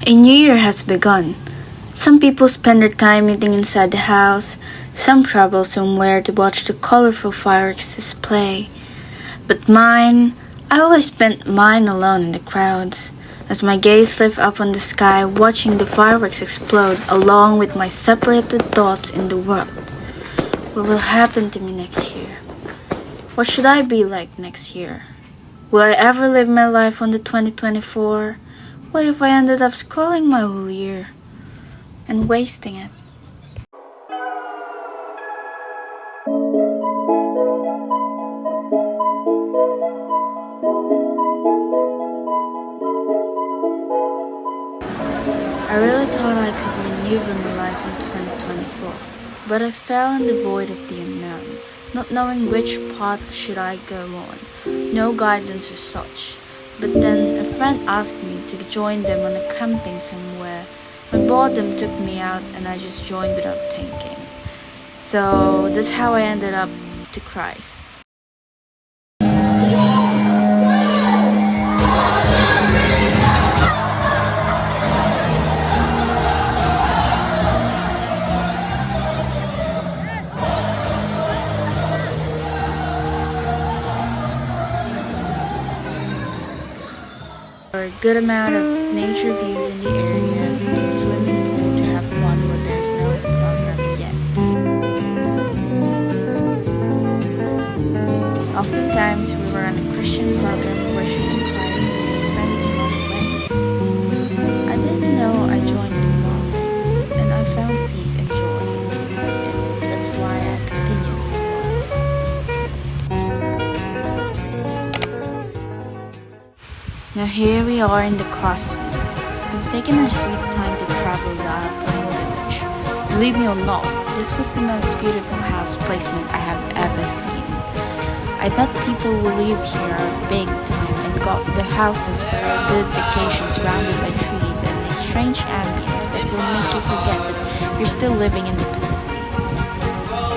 A new year has begun. Some people spend their time eating inside the house, some travel somewhere to watch the colorful fireworks display. But I always spent mine alone in the crowds, as my gaze lifted up on the sky watching the fireworks explode along with my separated thoughts in the world. What will happen to me next year? What should I be like next year? Will I ever live my life on the 2024? What if I ended up scrolling my whole year and wasting it? I really thought I could maneuver my life in 2024, but I fell in the void of the unknown, not knowing which path should I go on, no guidance or such. But then a friend asked me to join them on a camping somewhere. My boredom took me out and I just joined without thinking. So that's how I ended up to Christ. A good amount of nature views in the area, some swimming pool to have fun when there's no program yet. Oftentimes we were on a Christian program worshiping Christ and made friends along the way. I didn't know I joined the wrong thing, and I found peace and joy, and that's why I continued for months. Now here we are in the crossroads. We've taken our sweet time to travel the Alpine Village. Believe me or not, this was the most beautiful house placement I have ever seen. I bet people who lived here are big time and got the houses for a good vacation surrounded by trees and a strange ambience that will make you forget that you're still living in the Philippines.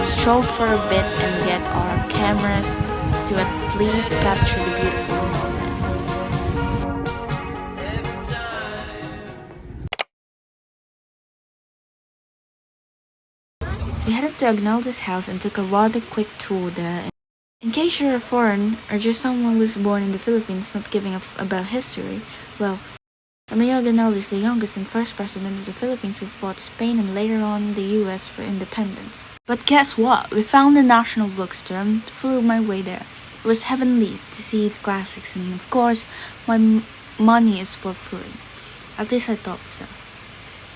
We strolled for a bit and get our cameras to at least capture the beautiful moment. We headed to Agnaldo's house and took a rather quick tour there. In case you're a foreign or just someone who was born in the Philippines not giving about history, well, Emilio Aguinaldo is the youngest and first president of the Philippines who fought Spain and later on the US for independence. But guess what? We found the National Bookstore and flew my way there. It was heavenly to see its classics and of course, my money is for food. At least I thought so.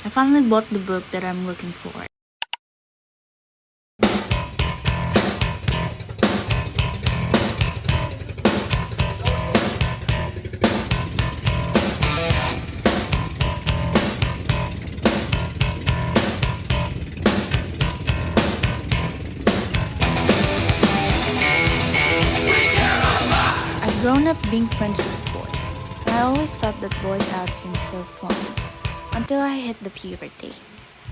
I finally bought the book that I'm looking for. I've grown up being friends with boys, and I always thought that boys out seemed so fun, until I hit the puberty.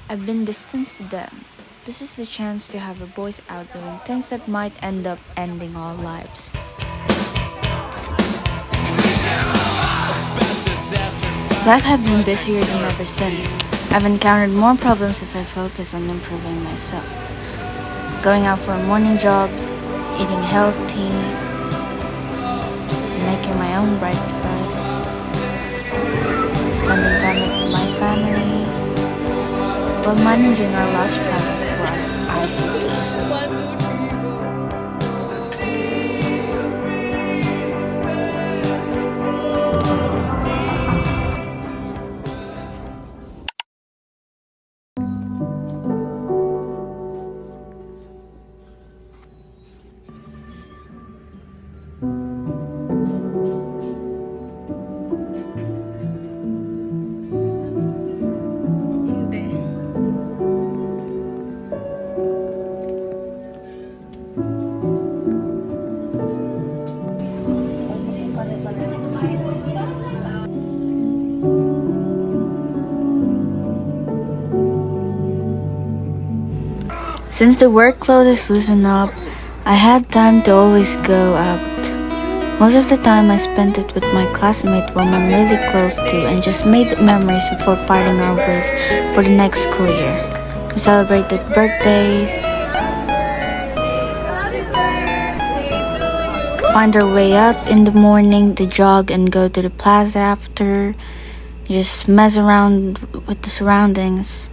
I've been distanced to them. This is the chance to have a boys out doing things that might end up ending our lives. Life has been busier than ever since. I've encountered more problems as I focus on improving myself. Going out for a morning jog, eating healthy, making my own breakfast, spending time with my family, while managing our last project for our ICT. Since the workload is loosened up, I had time to always go out Most of the time I spent it with my classmate whom I'm really close to and just made memories before parting our ways for the next school year. We celebrated birthdays, find our way up in the morning to jog and go to the plaza after, just mess around with the surroundings.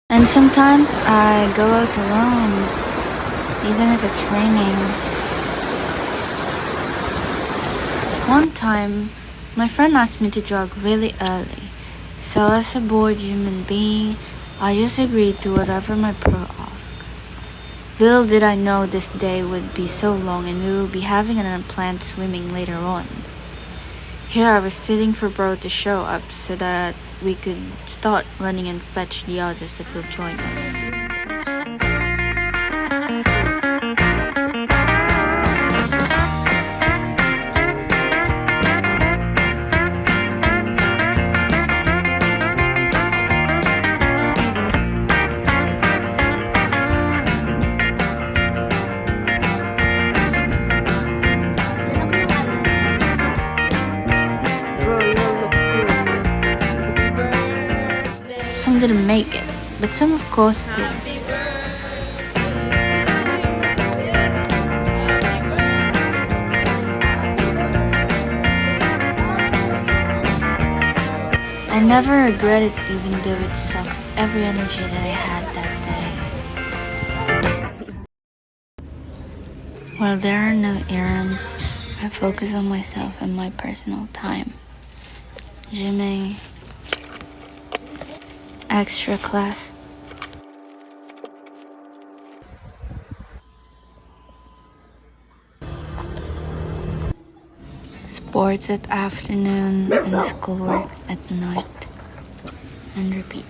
And sometimes I go out alone, even if it's raining. One time, my friend asked me to jog really early, so as a bored human being, I just agreed to whatever my pro asked. Little did I know this day would be so long and we will be having an unplanned swimming later on. Here I was sitting for bro to show up so that we could start running and fetch the others that will join us. Some didn't make it, but some of course did. I never regret it even though it sucks every energy that I had that day. While there are no errands, I focus on myself and my personal time. Gymming, extra class, sports at afternoon, and schoolwork at night, and repeat.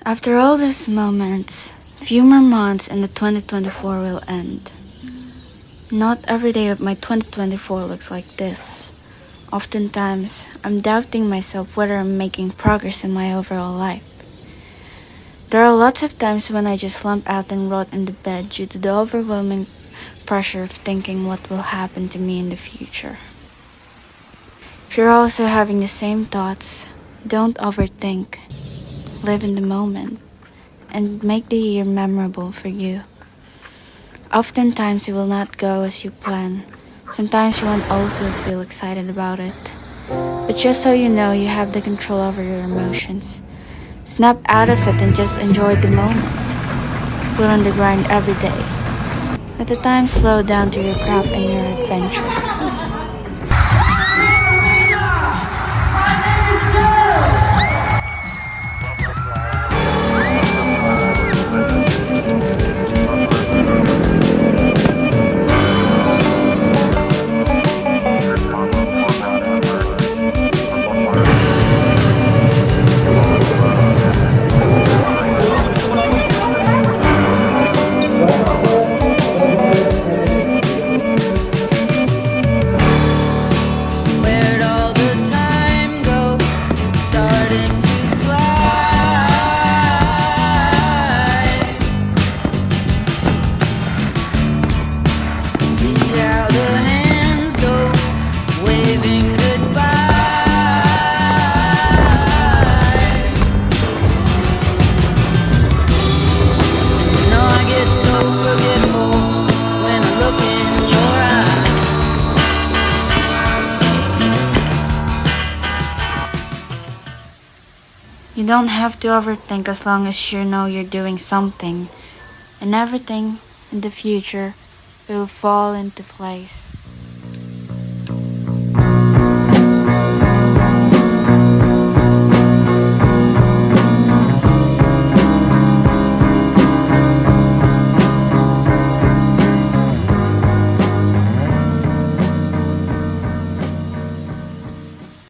After all these moments, few more months and the 2024 will end. Not every day of my 2024 looks like this. Oftentimes, I'm doubting myself whether I'm making progress in my overall life. There are lots of times when I just slump out and rot in the bed due to the overwhelming pressure of thinking what will happen to me in the future. If you're also having the same thoughts, don't overthink. Live in the moment and make the year memorable for you. Oftentimes it will not go as you plan. Sometimes you won't also feel excited about it. But just so you know, you have the control over your emotions. Snap out of it and just enjoy the moment. Put on the grind every day. Let the time slow down to your craft and your adventures. You don't have to overthink as long as you know you're doing something, and everything in the future will fall into place.